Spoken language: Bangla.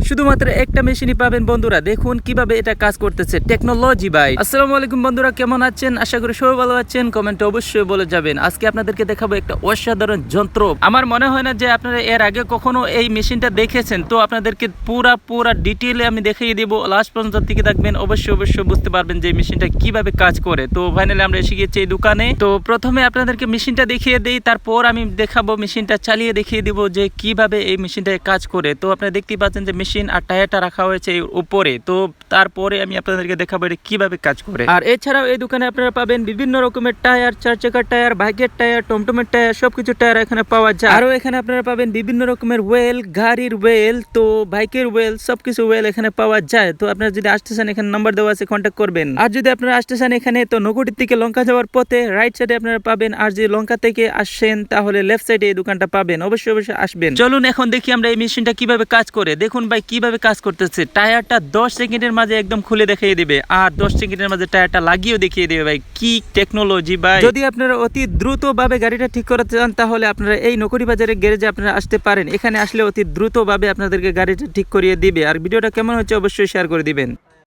শুধুমাত্র একটা মেশিনই পাবেন বন্ধুরা। দেখুন কিভাবে এটা কাজ করতেছে, টেকনোলজি ভাই। আসসালামু আলাইকুম বন্ধুরা, কেমন আছেন? আশা করি সবাই ভালো আছেন। কমেন্টে অবশ্যই বলে যাবেন। আজকে আপনাদেরকে দেখাবো একটা অসাধারণ যন্ত্র। আমার মনে হয় না যে আপনারা এর আগে কখনো এই মেশিনটা দেখেছেন, তো আপনাদেরকে পুরা ডিটেইলে আমি দেখিয়ে দিব। লাস্ট পর্যন্ত থেকে থাকবেন, অবশ্যই বুঝতে পারবেন যে এই মেশিনটা কিভাবে কাজ করে। তো ফাইনালি আমরা এসে গিয়েছি এই দোকানে। তো প্রথমে আপনাদেরকে মেশিনটা দেখিয়ে দিই, তারপর আমি দেখাবো মেশিনটা চালিয়ে দেখিয়ে দিব যে কিভাবে এই মেশিনটা কাজ করে। তো আপনারা দেখতেই পাচ্ছেন যে মেশিন আর টায়ারটা রাখা হয়েছে এর উপরে। তো তারপরে আমি আপনাদেরকে দেখাবো এটা কিভাবে কাজ করে। আর এছাড়াও এই দোকানে আপনারা পাবেন বিভিন্ন রকমের টায়ার, 4 চাকার টায়ার, বাইকের টায়ার, টমটমের টায়ার, সবকিছু টায়ার এখানে পাওয়া যায়। আরো এখানে আপনারা পাবেন বিভিন্ন রকমের ওয়েল, গাড়ির ওয়েল, তো বাইকের ওয়েল, সবকিছু ওয়েল এখানে পাওয়া যায়। তো আপনারা যদি আসতে চান, এখানে নাম্বার দেওয়া আছে, কন্ট্যাক্ট করবেন। আর যদি আপনারা আসতে চান এখানে, তো নগরীর থেকে লঙ্কা যাওয়ার পথে রাইট সাইডে আপনারা পাবেন। আর যদি লঙ্কা থেকে আসেন তাহলে লেফট সাইডে এই দোকানটা পাবেন। অবশ্যই আসবেন। চলুন এখন দেখি আমরা এই মেশিনটা কিভাবে কাজ করে। দেখুন ভাই কিভাবে কাজ করতেছে। টায়ারটা 10 সেকেন্ডের মাঝে একদম খুলে দেখিয়ে দিবে, আর 10 সেকেন্ডের মাঝে টায়ারটা লাগিয়েও দেখিয়ে দিবে। ভাই কি টেকনোলজি ভাই। যদি আপনারা অতি দ্রুত ভাবে গাড়িটা ঠিক করতে চান, তাহলে আপনারা এই নকরি বাজারের গ্যারেজে আপনারা আসতে পারেন। এখানে আসলে অতি দ্রুত ভাবে আপনাদেরকে গাড়িটা ঠিক করিয়ে দিবে। আর ভিডিওটা কেমন হচ্ছে অবশ্যই শেয়ার করে দিবেন।